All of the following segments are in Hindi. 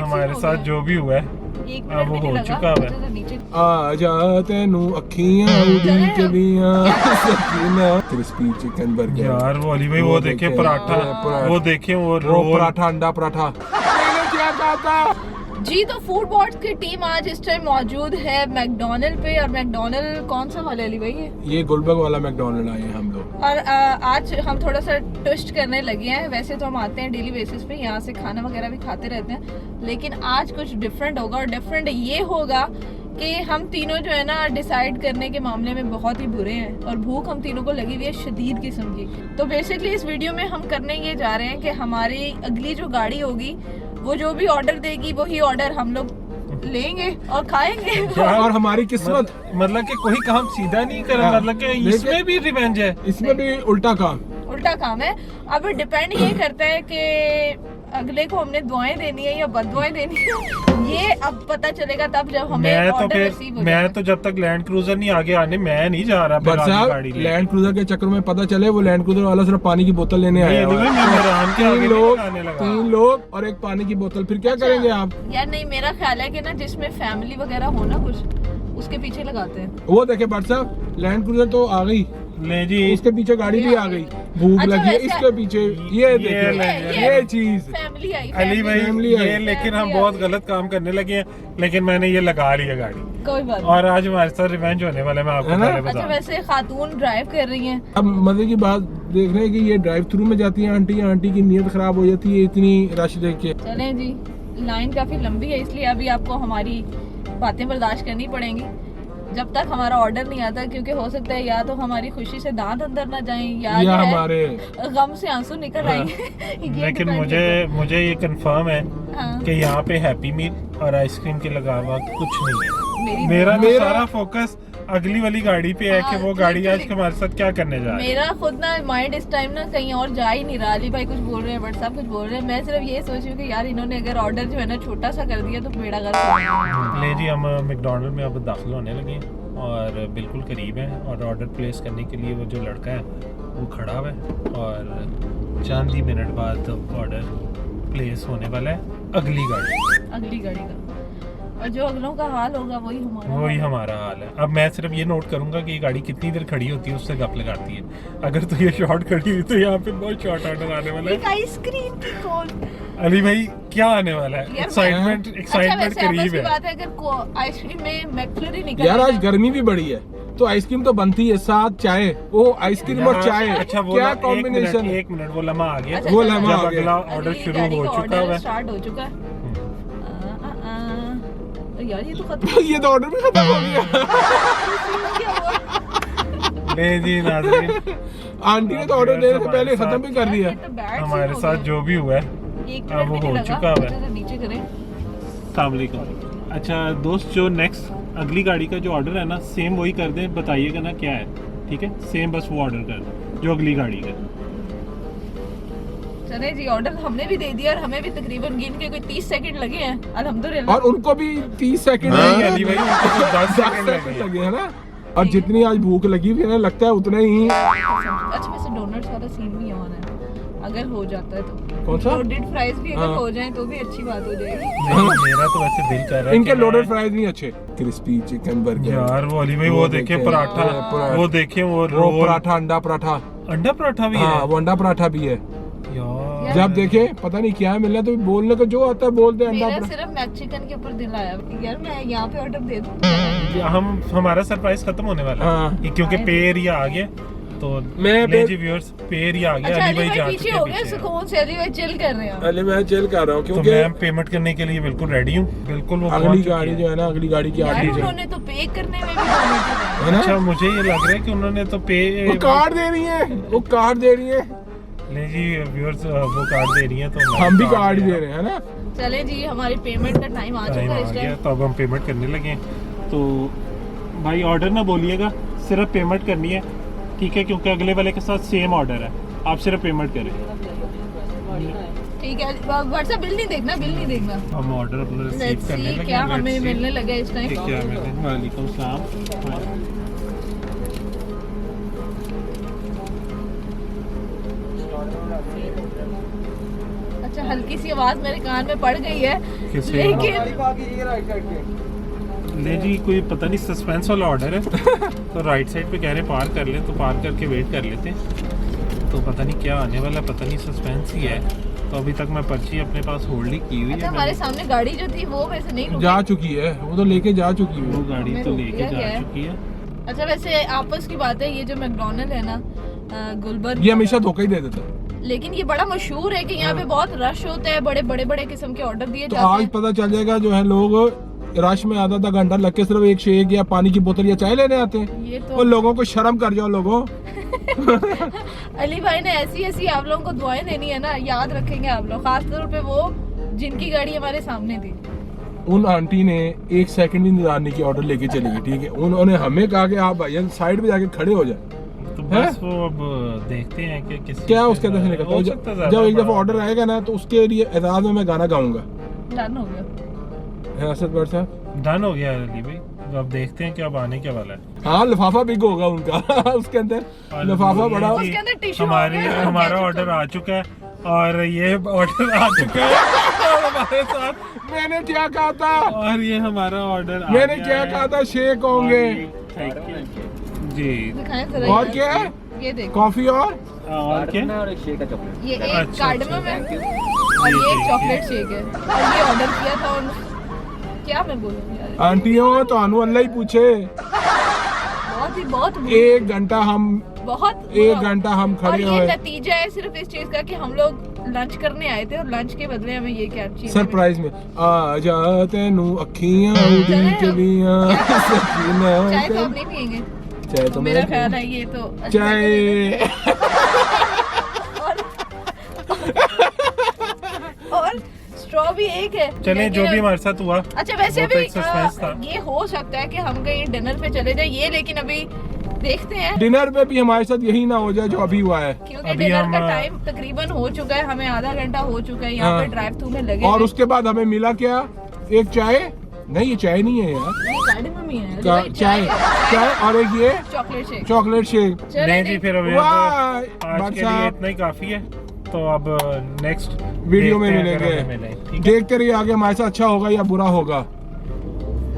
हमारे साथ जो भी हुआ है अब वो हो चुका है। आ जा तेनू अखियां उड़ी चलियां सकीना क्रिस्पी चिकन बर्गर। यार वो अली भाई वो देखे पराठा, वो देखे वो पराठा अंडा पराठा क्या खाता जी। तो फूड बॉट्स की टीम आज इस टाइम मौजूद है मैकडोनल्ड पे। और मैकडोनल्ड कौन सा वाला अली भाई है? ये गुलबर्ग वाला मैकडोनल्ड आए हैं हम लोग। और आज हम थोड़ा सा ट्विस्ट करने लगे हैं। वैसे तो हम आते हैं डेली बेसिस पे, यहाँ से खाना वगैरह भी खाते रहते हैं, लेकिन आज कुछ डिफरेंट होगा। और डिफरेंट ये होगा कि हम तीनों जो है ना डिसाइड करने के मामले में बहुत ही बुरे हैं और भूख हम तीनों को लगी हुई है शदीद किस्म की। तो बेसिकली इस वीडियो में हम करने ये जा रहे हैं कि हमारी अगली जो गाड़ी होगी वो जो भी ऑर्डर देगी वही ऑर्डर हम लोग लेंगे और खाएंगे। और हमारी किस्मत मतलब कि कोई काम सीधा नहीं करा, मतलब कि इसमें भी रिवेंज है, इसमें भी उल्टा काम है। अब डिपेंड ये करता है कि अगले को हमने दुआएं देनी है या बददुआएं देनी है, ये अब पता चलेगा तब जब हमें ऑर्डर रिसीव हो जाए। मैं तो जब तक लैंड क्रूजर नहीं आगे आने मैं नहीं जा रहा गाड़ी। लैंड क्रूजर के चक्कर में पता चले वो लैंड क्रूजर वाला सिर्फ पानी की बोतल लेने आया हुआ है। 3 लोग और एक पानी की बोतल, फिर क्या करेंगे आप? यार नहीं, मेरा ख्याल है कि ना जिसमें फैमिली वगैरह हो ना कुछ उसके पीछे लगाते हैं। वो देखे भट्ट साहब लैंड क्रूजर तो आ गई ले जी, उसके पीछे गाड़ी भी आ गई, भूख लगी है इसके पीछे। ये चीज फैमिली आई अली भाई ये, लेकिन हम बहुत गलत काम करने लगे हैं, लेकिन मैंने ये लगा लिया गाड़ी, कोई बात। और आज हमारे साथ रिवेंज होने वाला है, मैं आपको पहले बता। अच्छा वैसे खातून ड्राइव कर रही हैं। अब मजे की बात देख रहे हैं कि ये ड्राइव थ्रू में जाती है आंटी की नीयत खराब हो जाती है इतनी रश देख के। चलें जी, लाइन काफी लंबी है इसलिए अभी आपको हमारी बातें बर्दाश्त करनी पड़ेंगी जब तक हमारा ऑर्डर नहीं आता, क्योंकि हो सकता है या तो हमारी खुशी से दांत अंदर ना जाएं या हमारे गम से आंसू निकल आएंगे। लेकिन मुझे ये कंफर्म है कि यहाँ पे हैप्पी मील और आइसक्रीम के अलावा कुछ नहीं है। मेरा सारा फोकस अगली वाली गाड़ी पे है कि वो गाड़ी आज हमारे साथ क्या करने जा रही है। मेरा खुद ना माइंड इस टाइम ना कहीं और जा ही नहीं रहा। अली भाई कुछ बोल रहे हैं, बट सब कुछ बोल रहे हैं, मैं सिर्फ ये सोच रही हूँ कि यार इन्होंने अगर ऑर्डर जो है ना छोटा सा कर दिया तो बेड़ा गर्क। ले जी, हम मैकडोनल्ड में अब दाखिल होने लगे हैं और बिल्कुल करीब हैं, और ऑर्डर प्लेस करने के लिए वो जो लड़का है वो खड़ा हुआ है और चंद ही मिनट बाद ऑर्डर प्लेस होने वाला है अगली गाड़ी का। और जो अगलों का हाल होगा वही हमारा हाल है। अब मैं सिर्फ ये नोट करूंगा कि ये गाड़ी कितनी देर खड़ी होती है उससे गप लगाती है। अगर तो ये शॉर्ट खड़ी हुई तो यहाँ पे बहुत शॉर्ट ऑर्डर आने वाला है। आइसक्रीम की कौन अली भाई क्या आने वाला है? एक्साइटमेंट करीब है। बात है अगर आइसक्रीम में मैक्फ्लरी निकल यार आज गर्मी भी बड़ी है तो आइसक्रीम तो बनती है, साथ चाय, वो आइसक्रीम और चाय। अच्छा वो क्या कॉम्बिनेशन। एक मिनट वो लम्हा आ गया। वो लम्हा आ गया। अगला ऑर्डर शुरू हो चुका है, स्टार्ट हो चुका है। यार ये तो खत्म ये तो ऑर्डर भी खत्म हो गया। ले जी नाज़रीन, आंटी ने तो ऑर्डर देने से पहले खत्म भी कर दिया। हमारे साथ जो भी हुआ है अब वो हो चुका है। नीचे करें। अस्सलाम वालेकुम। अच्छा दोस्त, जो नेक्स्ट अगली गाड़ी का जो ऑर्डर है ना सेम वही कर दें, बताइएगा ना क्या है, ठीक है? सेम बस वो ऑर्डर कर दें जो अगली गाड़ी का। चले जी, ऑर्डर हमने भी दे दिया और हमें भी तकरीबन गिन के कोई 30 सेकंड लगे हैं अल्हम्दुलिल्लाह। और उनको भी 30 सेकंड अली भाई 10 सेकंड लगे है ना। और जितनी आज भूख लगी हुई है ना लगता है उतना ही। अच्छा वैसे डोनट्स वाला सीन भी ऑन है, अगर हो जाता है तो। कौन सा? लोडेड फ्राइज भी अगर हो जाए तो भी अच्छी बात हो जाएगी। मेरा तो वैसे दिल कर रहा है इनके लोडेड फ्राइज नहीं अच्छे, क्रिस्पी चिकन बर्गर। यार वो अली भाई वो देखे पराठा, वो देखे वो पराठा अंडा पराठा भी है। वो अंडा पराठा भी है यार। जब देखे पता नहीं क्या मिल रहा है तो बोलने को जो आता है बोलते हैं। मेरा सिर्फ मैक्सिकन के ऊपर दिल आया यार, मैं यहाँ पे ऑर्डर दे दूँ। हमारा सरप्राइज खत्म होने वाला है क्योंकि पे एरिया आ गया तो मैं जी व्यूअर्स पे एरिया आ गया। अली भाई जा चुके हैं पीछे। सुकून से अली भाई चिल कर रहे हैं। अली मैं चिल कर रहा हूँ क्योंकि मैं पेमेंट करने के लिए बिल्कुल रेडी हूँ। बिल्कुल वो अगली गाड़ी जो है ना, अगली गाड़ी की आगे उन्होंने तो पे करने में भी अच्छा मुझे ये लग रहा है कि उन्होंने तो पे वो कार्ड दे रही है, वो कार्ड दे रही है। नहीं जी व्यूअर्स वो कार्ड दे रही है तो हम भी कार्ड दे रहे हैं ना। चले जी, हमारी पेमेंट का टाइम आ चुका है इस टाइम। तो अब हम पेमेंट करने लगे। तो भाई ऑर्डर ना बोलिएगा, सिर्फ पेमेंट करनी है, ठीक है? क्योंकि अगले वाले के साथ सेम ऑर्डर है, आप सिर्फ पेमेंट करें, ठीक है? व्हाट्सएप बिल नहीं देखना, हम ऑर्डर अपना रिसीव करने लगे। क्या हमें मिलने लगा इस टाइम? क्या मिलने? वालेकुम सलाम। अच्छा हल्की सी आवाज मेरे कान में पड़ गई है, किसी लेकिन ले जी कोई पता नहीं सस्पेंस वाला ऑर्डर है तो राइट साइड पे कह रहे पार कर ले, तो पार करके वेट कर लेते हैं। तो पता नहीं क्या आने वाला, पता नहीं सस्पेंस ही है। तो अभी तक मैं पर्ची अपने पास होल्ड ही की हुई अच्छा है। हमारे सामने गाड़ी जो थी वो वैसे नहीं रुकी। जा चुकी है, वो तो लेके जा चुकी है। वो गाड़ी में तो रुक लेके गया जा क्या है? चुकी है। अच्छा वैसे आपस की बात है, ये जो मैकडोनल्ड है ना गुलबर्ग, ये हमेशा धोखा ही दे देता है। लेकिन ये बड़ा मशहूर है कि यहाँ पे बहुत रश होता है, बड़े बड़े बड़े किस्म के ऑर्डर दिए तो जाते आज हैं। पता चल जाएगा जो है लोग रश में आधा घंटा लग के सिर्फ एक शेक या पानी की बोतल या चाय लेने आते हैं। ये और तो लोगों को शर्म कर जाओ लोगों। अली भाई ने ऐसी ऐसी आप लोगों को दुआएं देनी है ना, याद रखेंगे आप लोग, खासतौर पे वो जिनकी गाड़ी हमारे सामने थी। उन आंटी ने 1 सेकंड इंतजार नहीं किया, ऑर्डर लेके चली गई। ठीक है, उन्होंने हमें कहा कि आप भाई साइड पे जाके खड़े हो जाए। तो बस वो अब देखते हैं कि किस क्या उसके अंदर से निकलता है। हो सकता है जब ज़्यादा एक दफा बड़ा ऑर्डर आएगा ना तो उसके लिए एजाज में मैं गाना गाऊंगा। डन हो गया। है असद भट्ट साहब? डन हो गया अली भाई। तो अब देखते हैं कि अब आने क्या वाला है। हाँ, लिफाफा बिग होगा उनका उसके अंदर और लिफाफा बोलिए बड़ा। जी, उसके अंदर टिश्यू हमारे होगा, हमारा ketchup ऑर्डर आ चुका है और ये ऑर्डर आ चुका है और हमारे साथ, मैंने क्या कहा था? और ये हमारा ऑर्डर आ मैंने गया क्या है। कहा था? शेक होंगे। Thank you। जी दिखाएं जरा। और क्या है? ये देखो, कॉफी और और क्या ये एक अच्छा, कार्डमम है अच्छा। और ये एक चॉकलेट शेक है, और ये ऑर्डर किया था और क्या मैं बोलूं यार, आंटियों तो अल्लाह ही पूछे। बहुत 1 घंटा हम बहुत 1 घंटा हम और खड़े ये हुए। नतीजा है सिर्फ इस चीज का कि हम लोग लंच करने आए थे और लंच के बदले हमें ये क्या चीज सरप्राइज में आ जा तेनू अखियां उड़ी चलियां सकीना। चाय तो अब नहीं पियेंगे, चाय तो मेरा मैं ख्याल है ये तो अच्छा चाय और स्ट्रॉ भी एक है। चले लेकिन जो भी हमारे साथ हुआ। अच्छा वैसे वो तो भी एक suspense था। ये हो सकता है कि हम कहीं डिनर पे चले जाए ये, लेकिन अभी देखते हैं डिनर पे भी हमारे साथ यही ना हो जाए जो अभी हुआ है। क्योंकि अभी डिनर हम, का टाइम तकरीबन हो चुका है, हमें आधा घंटा हो चुका है यहाँ हाँ। पे ड्राइव थ्रू में लगे और हुए। उसके बाद हमें मिला क्या? एक चाय नहीं, ये चाय नहीं है यार। ये गाड़ी में भी है चाय चाय और एक ये चॉकलेट शेक। Chocolate shake. चले नहीं जी फिर अभी वाह, आज भाई के लिए साहब। इतना ही काफी है। तो अब नेक्स्ट वीडियो में मिलेंगे। देखते रहिए आगे हमारे साथ अच्छा होगा या बुरा होगा।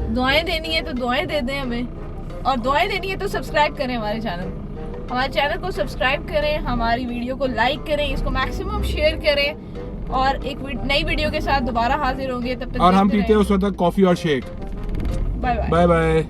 दुआएं देनी है तो दुआएं दे दें हमें, और दुआएं देनी है तो सब्सक्राइब करें हमारे चैनल को सब्सक्राइब करें, हमारी वीडियो को लाइक करें, इसको मैक्सिमम शेयर करें, और एक नई वीडियो के साथ दोबारा हाजिर होंगे। तब तक और हम देखते पीते हैं उस वक्त कॉफी और शेक। रहें। Bye bye. Bye bye.